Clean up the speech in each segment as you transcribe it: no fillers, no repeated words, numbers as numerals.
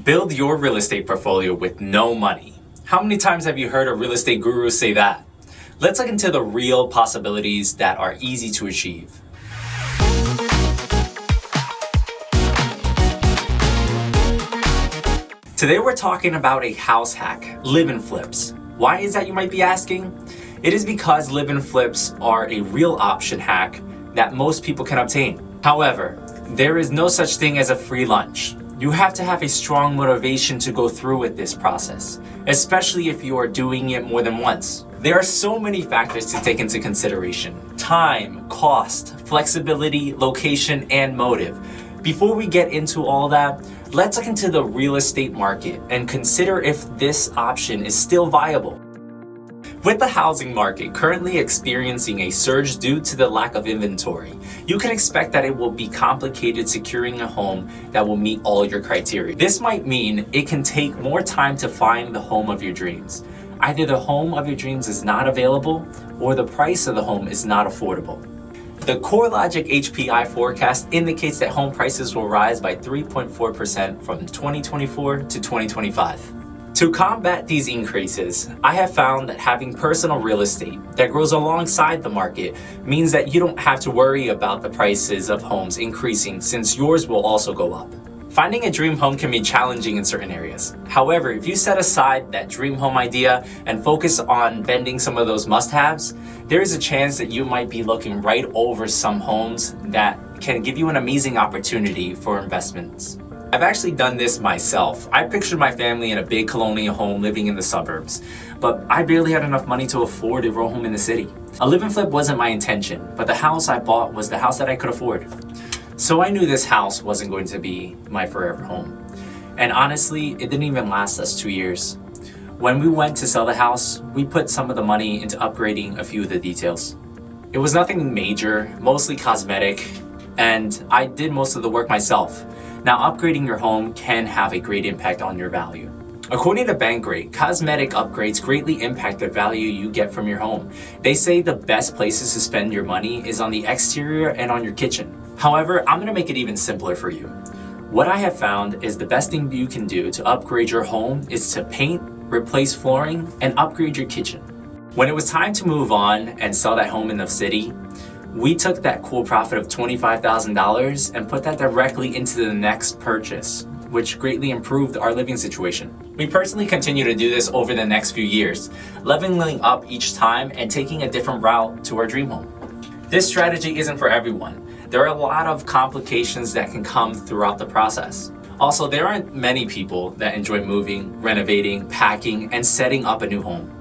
Build your real estate portfolio with no money. How many times have you heard a real estate guru say that? Let's look into the real possibilities that are easy to achieve. Today we're talking about a house hack, live-in flips. Why is that, you might be asking? It is because live-in flips are a real option hack that most people can obtain. However, there is no such thing as a free lunch. You have to have a strong motivation to go through with this process, especially if you are doing it more than once. There are so many factors to take into consideration: time, cost, flexibility, location, and motive. Before we get into all that, let's look into the real estate market and consider if this option is still viable. With the housing market currently experiencing a surge due to the lack of inventory, you can expect that it will be complicated securing a home that will meet all your criteria. This might mean it can take more time to find the home of your dreams. Either the home of your dreams is not available or the price of the home is not affordable. The CoreLogic HPI forecast indicates that home prices will rise by 3.4% from 2024 to 2025. To combat these increases, I have found that having personal real estate that grows alongside the market means that you don't have to worry about the prices of homes increasing, since yours will also go up. Finding a dream home can be challenging in certain areas. However, if you set aside that dream home idea and focus on bending some of those must-haves, there is a chance that you might be looking right over some homes that can give you an amazing opportunity for investments. I've actually done this myself. I pictured my family in a big colonial home living in the suburbs, but I barely had enough money to afford a row home in the city. A live-in flip wasn't my intention, but the house I bought was the house that I could afford. So I knew this house wasn't going to be my forever home. And honestly, it didn't even last us 2 years. When we went to sell the house, we put some of the money into upgrading a few of the details. It was nothing major, mostly cosmetic, and I did most of the work myself. Now, upgrading your home can have a great impact on your value. According to Bankrate, cosmetic upgrades greatly impact the value you get from your home. They say the best places to spend your money is on the exterior and on your kitchen. However, I'm gonna make it even simpler for you. What I have found is the best thing you can do to upgrade your home is to paint, replace flooring, and upgrade your kitchen. When it was time to move on and sell that home in the city, we took that cool profit of $25,000 and put that directly into the next purchase, which greatly improved our living situation. We personally continue to do this over the next few years, leveling up each time and taking a different route to our dream home. This strategy isn't for everyone. There are a lot of complications that can come throughout the process. Also, there aren't many people that enjoy moving, renovating, packing, and setting up a new home.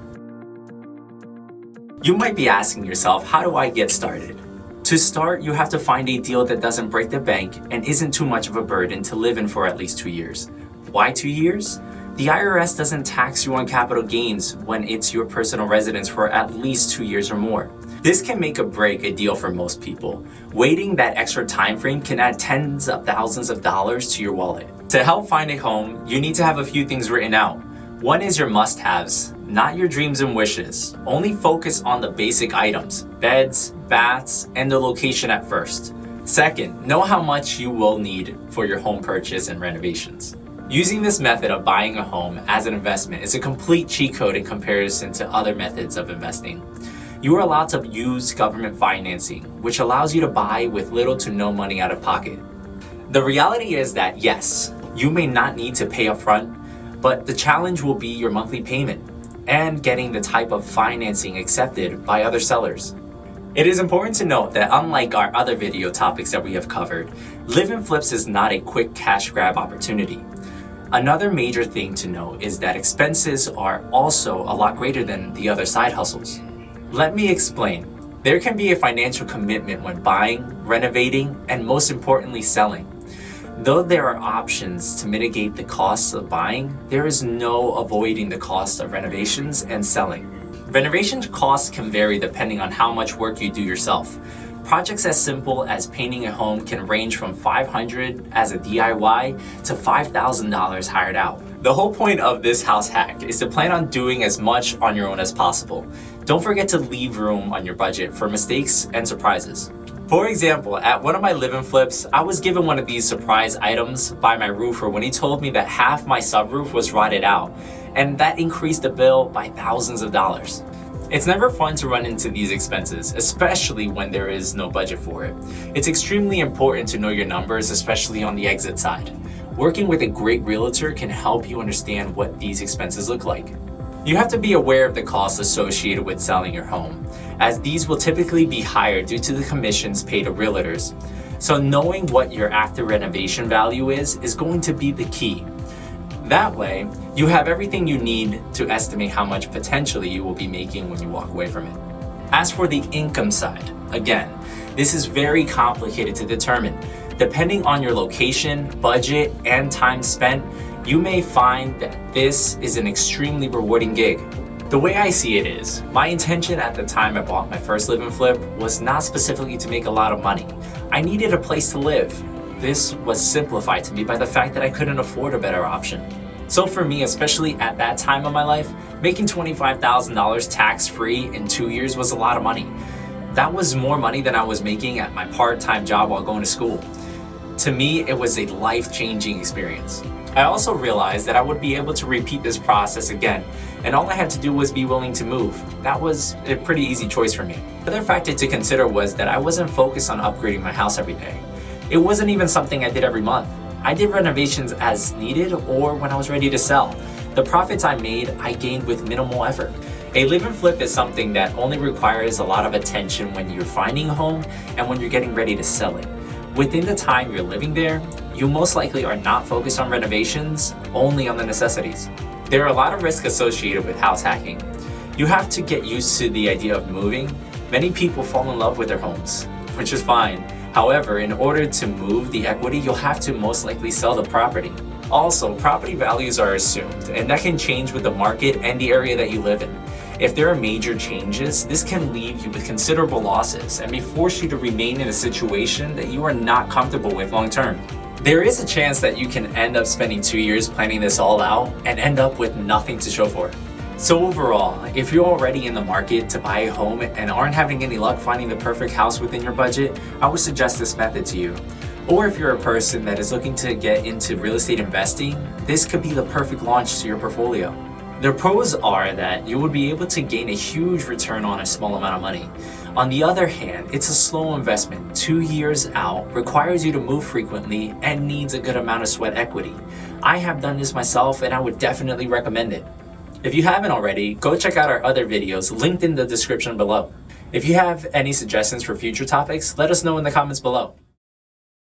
You might be asking yourself, how do I get started? To start, you have to find a deal that doesn't break the bank and isn't too much of a burden to live in for at least 2 years. Why 2 years? The IRS doesn't tax you on capital gains when it's your personal residence for at least 2 years or more. This can make or break a deal for most people. Waiting that extra time frame can add tens of thousands of dollars to your wallet. To help find a home, you need to have a few things written out. One is your must-haves, not your dreams and wishes. Only focus on the basic items: beds, baths, and the location at first. Second, know how much you will need for your home purchase and renovations. Using this method of buying a home as an investment is a complete cheat code in comparison to other methods of investing. You are allowed to use government financing, which allows you to buy with little to no money out of pocket. The reality is that yes, you may not need to pay upfront, but the challenge will be your monthly payment and getting the type of financing accepted by other sellers. It is important to note that unlike our other video topics that we have covered, live-in flips is not a quick cash grab opportunity. Another major thing to note is that expenses are also a lot greater than the other side hustles. Let me explain. There can be a financial commitment when buying, renovating, and most importantly, selling. Though there are options to mitigate the costs of buying, there is no avoiding the cost of renovations and selling. Renovation costs can vary depending on how much work you do yourself. Projects as simple as painting a home can range from $500 as a DIY to $5,000 hired out. The whole point of this house hack is to plan on doing as much on your own as possible. Don't forget to leave room on your budget for mistakes and surprises. For example, at one of my live-in flips, I was given one of these surprise items by my roofer when he told me that half my subroof was rotted out, and that increased the bill by thousands of dollars. It's never fun to run into these expenses, especially when there is no budget for it. It's extremely important to know your numbers, especially on the exit side. Working with a great realtor can help you understand what these expenses look like. You have to be aware of the costs associated with selling your home, as these will typically be higher due to the commissions paid to realtors. So knowing what your after renovation value is going to be the key. That way, you have everything you need to estimate how much potentially you will be making when you walk away from it. As for the income side, again, this is very complicated to determine. Depending on your location, budget, and time spent, you may find that this is an extremely rewarding gig. The way I see it is, my intention at the time I bought my first live-in flip was not specifically to make a lot of money. I needed a place to live. This was simplified to me by the fact that I couldn't afford a better option. So for me, especially at that time of my life, making $25,000 tax-free in 2 years was a lot of money. That was more money than I was making at my part-time job while going to school. To me, it was a life-changing experience. I also realized that I would be able to repeat this process again, and all I had to do was be willing to move. That was a pretty easy choice for me. The other factor to consider was that I wasn't focused on upgrading my house every day. It wasn't even something I did every month. I did renovations as needed or when I was ready to sell. The profits I made, I gained with minimal effort. A live-in flip is something that only requires a lot of attention when you're finding a home and when you're getting ready to sell it. Within the time you're living there, you most likely are not focused on renovations, only on the necessities. There are a lot of risks associated with house hacking. You have to get used to the idea of moving. Many people fall in love with their homes, which is fine. However, in order to move the equity, you'll have to most likely sell the property. Also, property values are assumed, and that can change with the market and the area that you live in. If there are major changes, this can leave you with considerable losses and may force you to remain in a situation that you are not comfortable with long term. There is a chance that you can end up spending 2 years planning this all out and end up with nothing to show for it. So overall, if you're already in the market to buy a home and aren't having any luck finding the perfect house within your budget, I would suggest this method to you. Or if you're a person that is looking to get into real estate investing, this could be the perfect launch to your portfolio. The pros are that you would be able to gain a huge return on a small amount of money. On the other hand, it's a slow investment. 2 years out, requires you to move frequently, and needs a good amount of sweat equity. I have done this myself and I would definitely recommend it. If you haven't already, go check out our other videos linked in the description below. If you have any suggestions for future topics, let us know in the comments below.